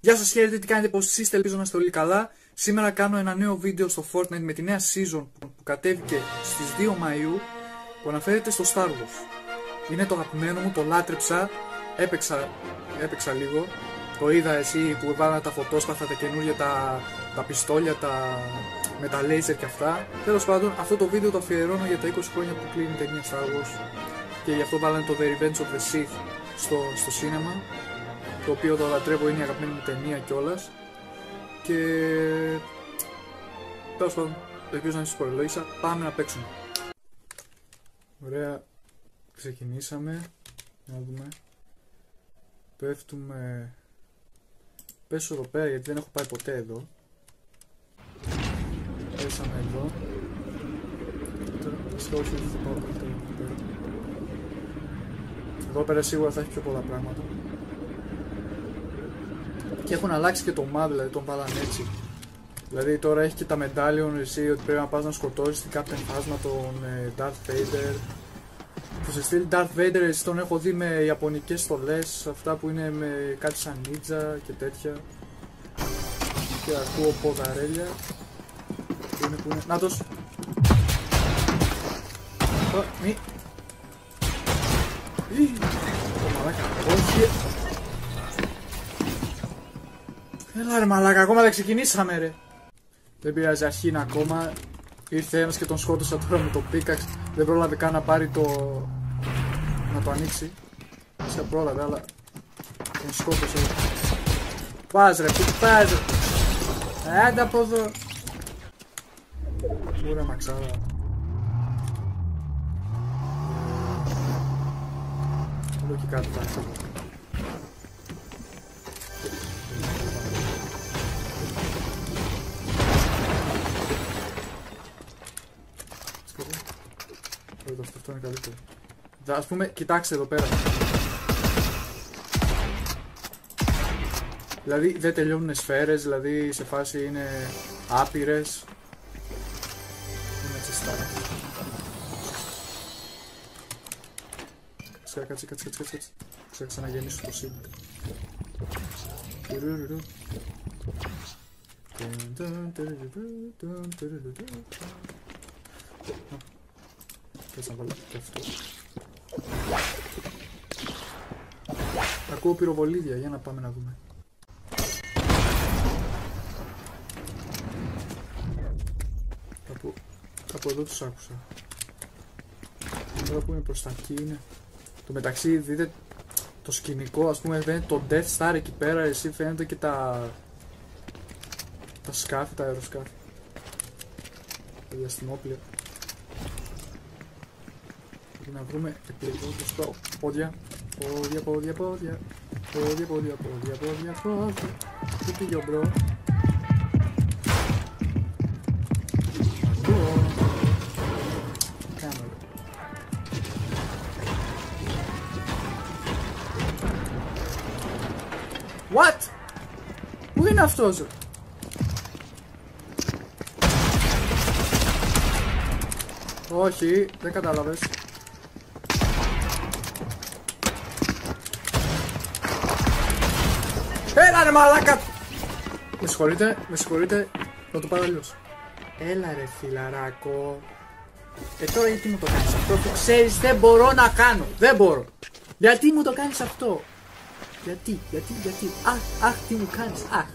Γεια σας, χαίρετε, τι κάνετε, πώς είστε, ελπίζω να είστε όλοι καλά. Σήμερα κάνω ένα νέο βίντεο στο Fortnite με τη νέα season που κατέβηκε στις 2 Μαΐου που αναφέρεται στο Star Wars. Είναι το αγαπημένο μου, το λάτρεψα, έπαιξα λίγο. Το είδα εσύ που βάλανε τα φωτόσπαθα, τα καινούργια, τα πιστόλια, με τα laser και αυτά. Τέλος πάντων, αυτό το βίντεο το αφιερώνω για τα 20 χρόνια που κλείνει η ταινία Star Wars και γι' αυτό βάλανε το The Revenge of the Sith στο σίνεμα, το οποίο το λατρεύω, είναι η αγαπημένη μου ταινία κιόλας. Και τέλος πάντων, ελπίζω να σας προελόγησα. Πάμε να παίξουμε. Ωραία, ξεκινήσαμε. Να δούμε. Πέφτουμε. Πέσω εδώ πέρα γιατί δεν έχω πάει ποτέ εδώ. Πέσαμε εδώ. Φυσικά όχι, θα πάω καλύτερα εδώ πέρα. Εδώ πέρα σίγουρα θα έχει πιο πολλά πράγματα. Και έχουν αλλάξει και το map, δηλαδή τον βάλανε έτσι. Δηλαδή τώρα έχει και τα medallion εσύ ότι πρέπει να πας να σκοτώσεις την Captain Phasma, τον Darth Vader. Που σε στείλει Darth Vader εσύ τον έχω δει με ιαπωνικές στολές, αυτά που είναι με κάτι σαν ninja και τέτοια. Και ακούω ποδαρέλια. Που είναι. Νάτος! Μη! Ω μαλάκα, όχι! Έλα ρε μαλάκα, ακόμα δεν ξεκινήσαμε ρε! Δεν πειράζει, αρχή είναι ακόμα. Ήρθε ένας και τον σκότωσα τώρα με το πίκαξ. Δεν πρόλαβε καν να πάρει να το ανοίξει. Σε πρόλαβε, αλλά τον σκότωσε. Πας ρε, πού πας ρε! Άντε από εδώ! Ωραία μαξάρα. Εδώ και κάτι θα έρθει. Αυτό είναι καλύτερο. Ας πούμε, κοιτάξτε εδώ πέρα. Δηλαδή δεν τελειώνουν σφαίρες, δηλαδή σε φάση είναι άπειρες. Είναι τσιστάρα. Κάτσε. Ξέχασα να γεννήσω το σύμπλ. Θες να βάλω και αυτό. Ακούω πυροβολίδια, για να πάμε να δούμε. Κάπου εδώ τους άκουσα. Τώρα που είναι προς τα εκεί είναι. Το μεταξύ δείτε το σκηνικό, ας πούμε φαίνεται το Death Star εκεί πέρα, εσύ φαίνεται και τα σκάφη, τα αεροσκάφη. Τα διαστημόπλια. Να βρούμε επιλογές στο πόδια. Πόδια. Πού πήγε ο μπρο? Κάμερα. What? Πού είναι αυτός? Όχι, δεν κατάλαβες. Έλα ρε μαλάκα! Με συγχωρείτε, θα το πάρω αλλιώς. Έλα ρε φιλαράκο. Τώρα γιατί μου το κάνεις αυτό που ξέρεις δεν μπορώ να κάνω. Δεν μπορώ. Γιατί μου το κάνεις αυτό? Γιατί. Αχ, τι μου κάνεις, αχ.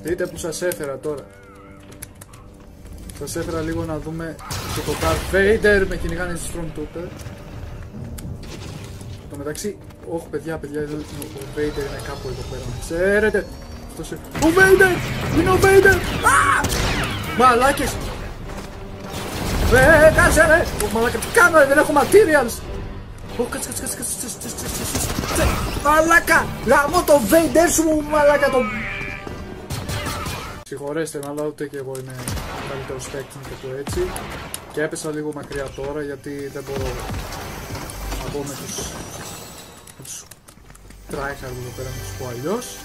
Δείτε που σας έφερα τώρα. Σας έφερα λίγο να δούμε και το Darth Vader με κυνηγάνε στις Stormtrooper. Το μεταξύ, όχι παιδιά, ο Vader είναι κάπου εδώ πέρα, ξέρετε. Ο Vader! Είναι ο Vader! Μαλάκες! Κάτσε ρε! Μαλάκα, τι κάνω ρε, δεν έχω materials! Κάτσε. Μαλάκα! Γαμώ το Vader σου, μαλάκα το... Συγχωρέστε με, αλλά ούτε και εγώ είμαι καλύτερος παίκτης και το έτσι. Και έπεσα λίγο μακριά τώρα γιατί δεν μπορώ να μπω με τους tryhard εδώ πέρα, να τους πω αλλιώς.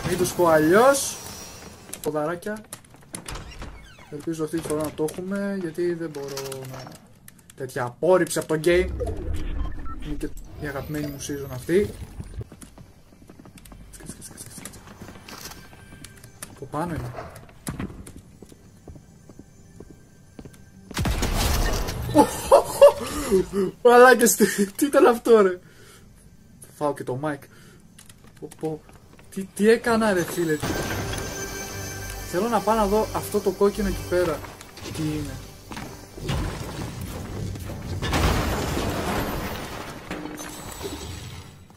Μην τους πω αλλιώς. Ποδαράκια. Ελπίζω αυτή τη φορά να το έχουμε γιατί δεν μπορώ να... Τέτοια απόρριψη από το game. Είναι και η αγαπημένη μου season αυτή. Από πάνω είναι. Μαλάκες, τι ήταν αυτό ρε. Φάω και το mic. Τι έκανα ρε φίλε. Θέλω να πάω να δω αυτό το κόκκινο εκεί πέρα. Τι είναι.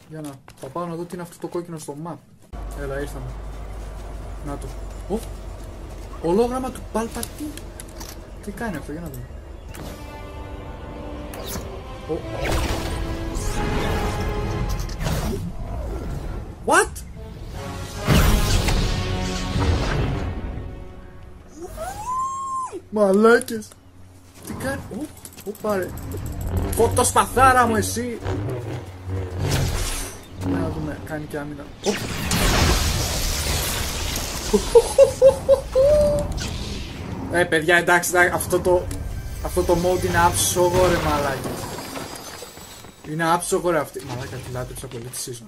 Για να θα πάω να δω τι είναι αυτό το κόκκινο στο map. Έλα ήρθαμε. Να το. Ολόγραμμα του Palpatine. Τι κάνει αυτό, για να δούμε. What? Μαλάκες. Τι κάνει. Πάρε. Φωτοσπαθάρα μου εσύ. Να δούμε, κάνει και άμυνα. Παιδιά, εντάξει, αυτό το mode είναι άψογο ρε μαλάκες. Είναι άψογο ρε αυτή. Μαλάκα, τη λάτρεψα πολύ τη season.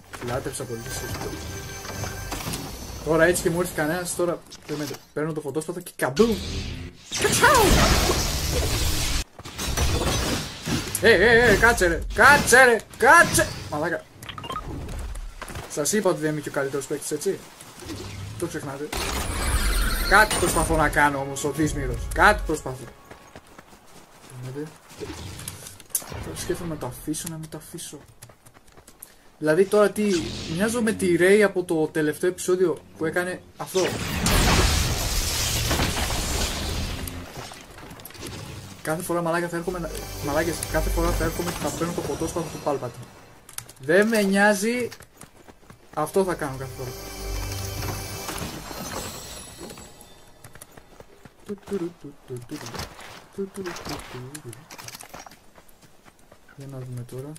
Τώρα έτσι και μου ήρθε κανένας, τώρα παίρνω το φωτόσπαθο και καμπούμ. Κάτσε ρε. Μαλάκα. Σας είπα ότι δεν είμαι και ο καλύτερος παίκτης, έτσι. Το ξεχνάτε. Κάτι προσπαθώ να κάνω όμως ο δύσμυρος. Κάτι προσπαθώ. Τώρα σκέφτομαι να το αφήσω, να μην το αφήσω. Δηλαδή τώρα τι, μοιάζω με τη Rey από το τελευταίο επεισόδιο που έκανε αυτό. Κάθε φορά μαλάκια θα έρχομαι, κάθε φορά θα έρχομαι και θα παίρνω το φωτόσπαθο του Palpatine. Δεν με νοιάζει, αυτό θα κάνω κάθε φορά. Για να δούμε τώρα.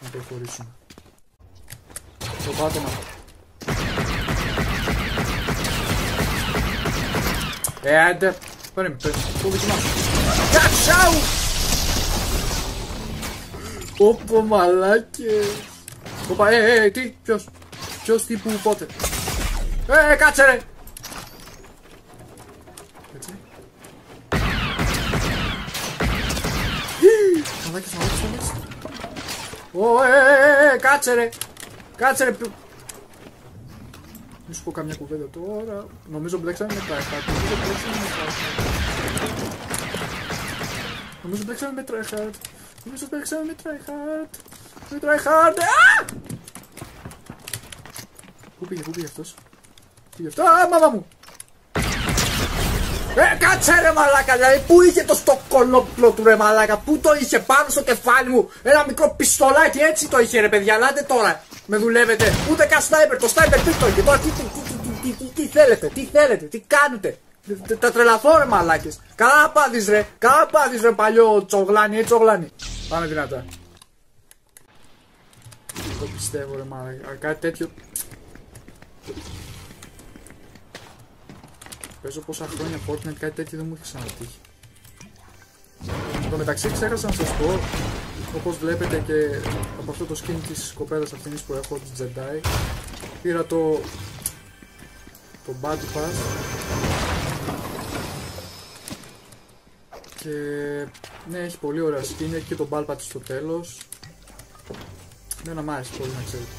Να προχωρήσουμε. Το πάτωμα. Άντε. Περίμενε. Το δοκιμάσαι. Κατσάου! Όπο μαλάκες. Οπα, τι, ποιος, τι, που, πότε. Κάτσε ρε. Έτσι. Μαλάκες. Κάτσε ρε. Μη σου πω καμιά κουβέντα τώρα. Νομίζω μπλέξαμε με tryhard. Νομίζω μπλέξαμε με tryhard. Πού πήγε αυτός. Μάμα μου. Κάτσε ρε μαλάκα, δηλαδή πού είχε το στοκολόπλο του ρε μαλάκα, πού το είχε πάνω στο κεφάλι μου, ένα μικρό πιστολάκι έτσι το είχε ρε παιδιά, ελάτε τώρα, με δουλεύετε, ούτε καν σνάιπερ, το σνάιπερ τι το είχε, τώρα τι θέλετε, τι κάνετε, τα τρελαθώ ρε μαλάκες, καλά πάθεις ρε παλιό τσογλάνι, τσογλάνι, πάμε δυνατά. Το πιστεύω ρε μαλάκα, κάτι τέτοιο. Παίζω πόσα χρόνια Fortnite, κάτι τέτοιο δεν μου είχε ξανατύχει. Εν τω μεταξύ ξέχασα να σας πω, όπως βλέπετε και από αυτό το skin της κοπέλας αυτής που έχω, της Jedi, πήρα το Battle Pass και ναι, έχει πολύ ωραία skin, έχει και τον Palpatine στο τέλος. Δεν μ' άρεσε πολύ να ξέρετε.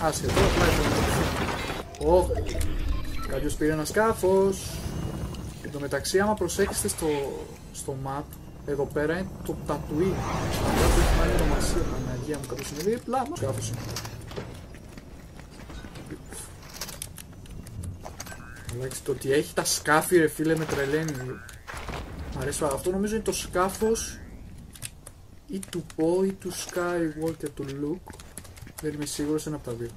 Άσχετο, κάποιος πήρε ένα σκάφος. Εν τω μεταξύ, άμα προσέξετε στο map, εδώ πέρα είναι το Tatooine. Αυτό έχει μάλλον ονομασία, Παναγία μου, κάποιος είναι δίπλα. Σκάφος είναι. Αλλά το ότι έχει τα σκάφη ρε φίλε με τρελαίνει. Μ' αρέσει αυτό, νομίζω είναι το σκάφος ή του Poe ή του Skywalker του Luke. Δεν είμαι σίγουρος, ένα από τα δύο.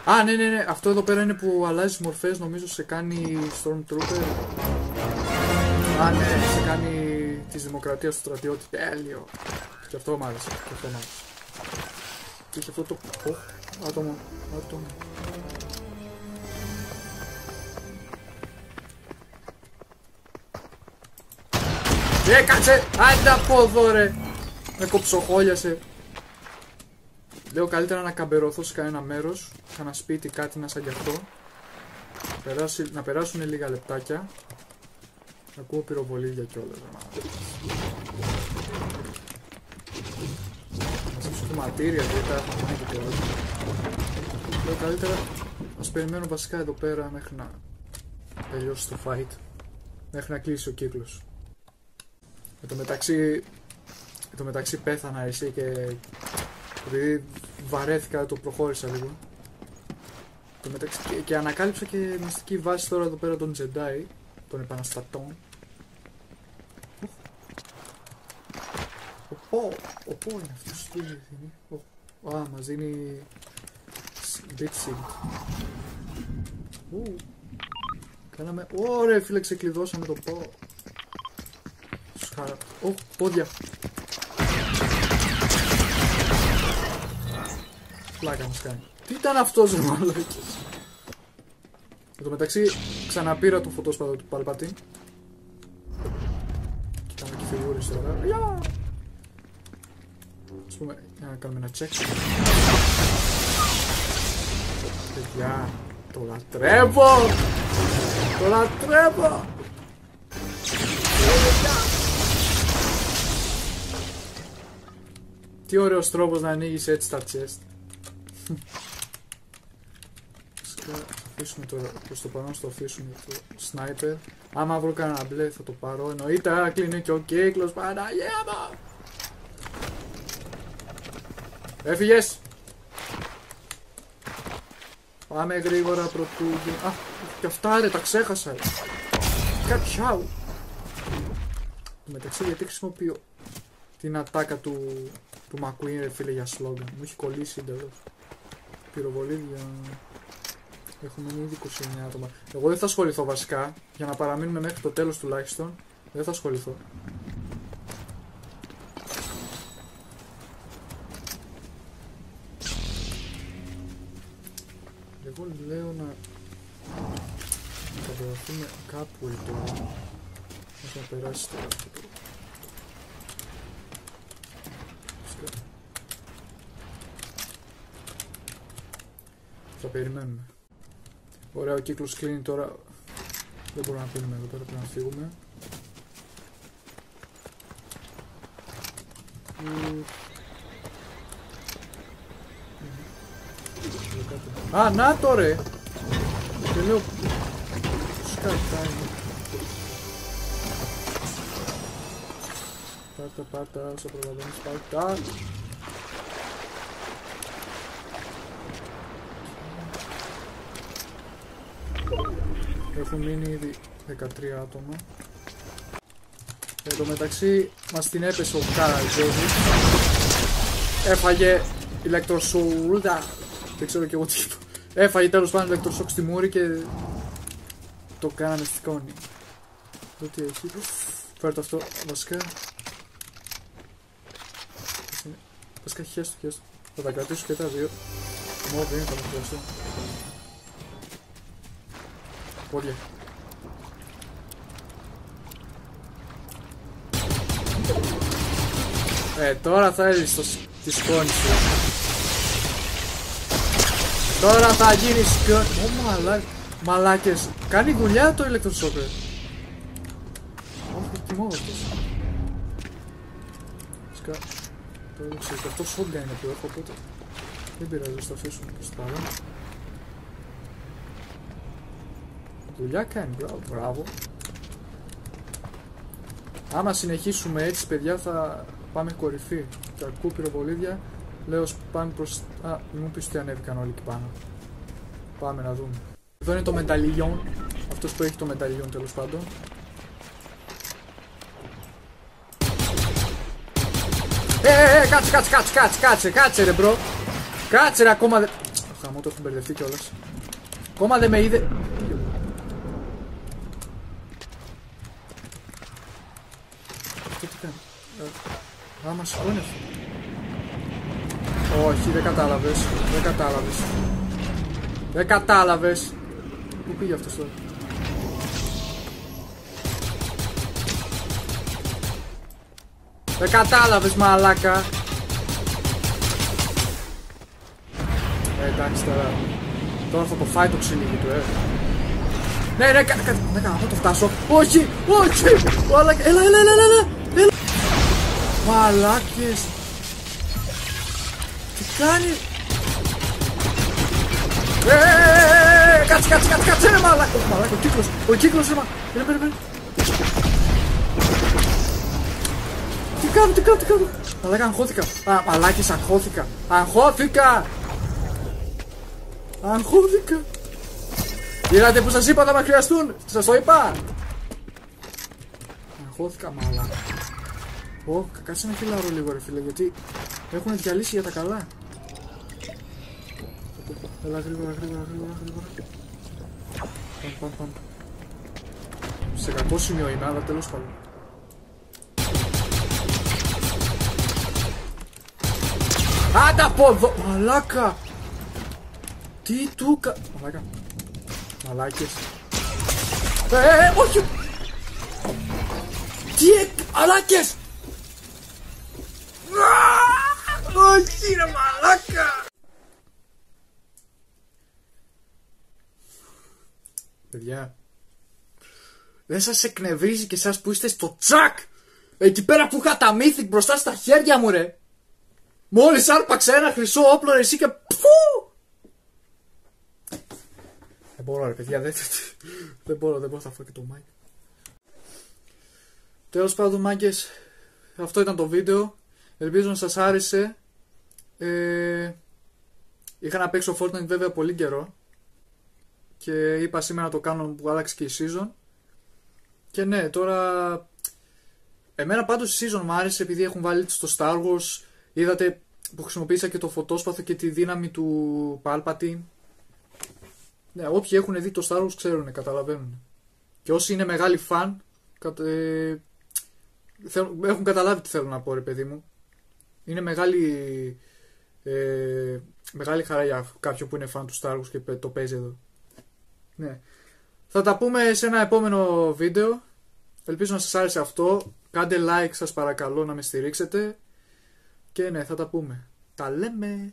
Α, ναι, αυτό εδώ πέρα είναι που αλλάζει μορφές, νομίζω σε κάνει Stormtrooper. Α, ναι, σε κάνει της Δημοκρατίας του στρατιώτη. Τέλειο. Και αυτό μ' άρεσε, Και έχει αυτό το... άτομο. Κάτσε! Άντε από εδώ ρε! Με κοψοχόλιασε. Λέω καλύτερα να καμπερωθώ σε κανένα μέρος, κανένα σπίτι, κάτι να σαν γι' αυτό. Να περάσουν λίγα λεπτάκια. Ακούω πυροβολίδια κιόλας. Να σκύψω χρηματήρια, γιατί τα έχω κάνει και όλα. Λέω καλύτερα ας περιμένω βασικά εδώ πέρα μέχρι να τελειώσει το fight. Μέχρι να κλείσει ο κύκλος. Εν τω μεταξύ πέθανα εσύ και επειδή βαρέθηκα το προχώρησα λίγο. Το μεταξύ, και ανακάλυψα και μυστική βάση τώρα εδώ πέρα των Jedi, των επαναστατών. Οπό είναι αυτός, τι είναι. Α, μας δίνει Bit Shield. Κάναμε, ωραία φίλε, ξεκλειδώσαμε το πω. Σχάρα, πόδια. Πλάκα μας κάνει. Τι ήταν αυτός ρε μαλάκες. Εν τω μεταξύ ξαναπήρα το φωτόσπατο του Palpatine. Κοιτάμε και φιγούρες τώρα. Ας πούμε, για να κάνουμε ένα check. Παιδιά, το λατρεύω. Το λατρεύω. Τι ωραίος τρόπος να ανοίγεις έτσι τα chest. Θα αφήσουμε τώρα, προς το παρόν στο αφήσουμε το sniper. Άμα βρω κανένα μπλε θα το πάρω, εννοείται, άρα κλείνει και ο κύκλος, Παναγία μου! Έφυγες! Πάμε γρήγορα πρωτού. Α, και αυτά ρε, τα ξέχασα ρε. Κατσάου! Μεταξύ γιατί χρησιμοποιώ την ατάκα του McQueen ρε φίλε για σλόγγαν. Μου έχει κολλήσει εντελώς. Πυροβολίδια. Έχουμε ήδη 29 άτομα. Εγώ δεν θα ασχοληθώ βασικά. Για να παραμείνουμε μέχρι το τέλος τουλάχιστον. Δεν θα ασχοληθώ. Εγώ λέω να κατεβαθούμε κάπου εδώ. Όσο να περάσει τώρα αυτό το. Θα περιμένουμε. Ωραία, ο κύκλος κλείνει τώρα. Δεν μπορούμε να πίνουμε εδώ πέρα, πρέπει να φύγουμε. Α, να το ρε! Και λέω... Σκατάει. Πάρτα, όσο προλαβαίνεις πάρτα. Έχουν μείνει ήδη 13 άτομα. Εν τω μεταξύ μας την έπεσε ο Καρατζόζης. Έφαγε ηλεκτροσούλτα. Δεν ξέρω και εγώ τι είπα. Έφαγε τέλος πάντων ηλεκτροσόκ στη μούρη και το κάναμε σκόνη. Το τι έχει. Φέρω το αυτό βασικά. Βασικά χέστο. Θα τα κρατήσω και τα δύο. Μόνο δεν θα τα χρειαστώ. Πόδια. Τώρα θα έρθεις τη σκόνη σου. Τώρα θα γίνει σκόνη. Μαλάκες. Κάνει δουλειά το ηλεκτροσόκερ. Όχι, τιμώ αυτός. Φυσικά. Το έδειξε και αυτό shotgun είναι που έχω, οπότε δεν πειράζει, θα το αφήσουμε και στο παρόν. Δουλειά κάνει, μπράβο. Άμα συνεχίσουμε έτσι παιδιά θα πάμε κορυφή. Και ακούω πυροβολίδια. Λέω πάμε προς... Α, μην μου πεις ότι ανέβηκαν όλοι εκεί πάνω. Πάμε να δούμε. Εδώ είναι το μεταλλιόν. Αυτός που έχει το μεταλλιόν τέλος πάντων. Κάτσε ρε μπρο. Κάτσε ρε, ακόμα δεν... Χαμό, το έχουν μπερδευτεί κιόλας. Ακόμα δεν με είδε. Αυτό τι κάνει. Άμα σηκώνει. Όχι, δεν κατάλαβες. Πού πήγε αυτός τώρα. Δεν κατάλαβες μαλάκα. Εντάξει τώρα θα το φάει το ξύλινι του, Ναι, να το φτάσω. Όχι, όχι. Έλα. Μαλάκες. Τι κάνει. Κάτσε ρε μαλάκα. Ο κύκλος ρε μαλάκα. Τι κάνω. Μαλάκα, αγχώθηκα. Μαλάκες, αγχώθηκα. Είδατε που σας είπα θα με χρειαστούν. Σας το είπα. Αγχώθηκα μαλάκα. Κάτσε να χειλάρω λίγο ρε φίλε, γιατί έχουν διαλύσει για τα καλά. Έλα γρήγορα. Πάμε. Σε κακό σημείο είμαι, αλλά τέλος πάντων. Άντα από εδώ! Μαλάκα! Τι του Μαλάκες. Όχι! Μαλάκες! Όχι ρε μαλάκα! Παιδιά, δεν σας εκνευρίζει και εσάς που είστε στο τσακ! Εκεί πέρα που είχα τα Mythic μπροστά στα χέρια μου ρε! Μόλις άρπαξα ένα χρυσό όπλο ρε εσύ και πφου! Δεν μπορώ ρε παιδιά, δεν μπορώ, θα φάω και το mic. Τέλος πάντων μάγκες, αυτό ήταν το βίντεο. Ελπίζω να σας άρεσε. Είχα να παίξω Fortnite βέβαια πολύ καιρό και είπα σήμερα να το κάνω που άλλαξε και η season. Και ναι, τώρα εμένα πάντως η season μου άρεσε επειδή έχουν βάλει στο Star Wars. Είδατε που χρησιμοποίησα και το φωτόσπαθο και τη δύναμη του Palpatine. Ναι, όποιοι έχουν δει το Star Wars ξέρουν, καταλαβαίνουν. Και όσοι είναι μεγάλοι φαν έχουν καταλάβει τι θέλω να πω ρε παιδί μου. Είναι μεγάλη χαρά για κάποιον που είναι φαν του Star Wars και το παίζει εδώ. Ναι. Θα τα πούμε σε ένα επόμενο βίντεο. Ελπίζω να σας άρεσε αυτό. Κάντε like σας παρακαλώ να με στηρίξετε. Και ναι, θα τα πούμε. Τα λέμε.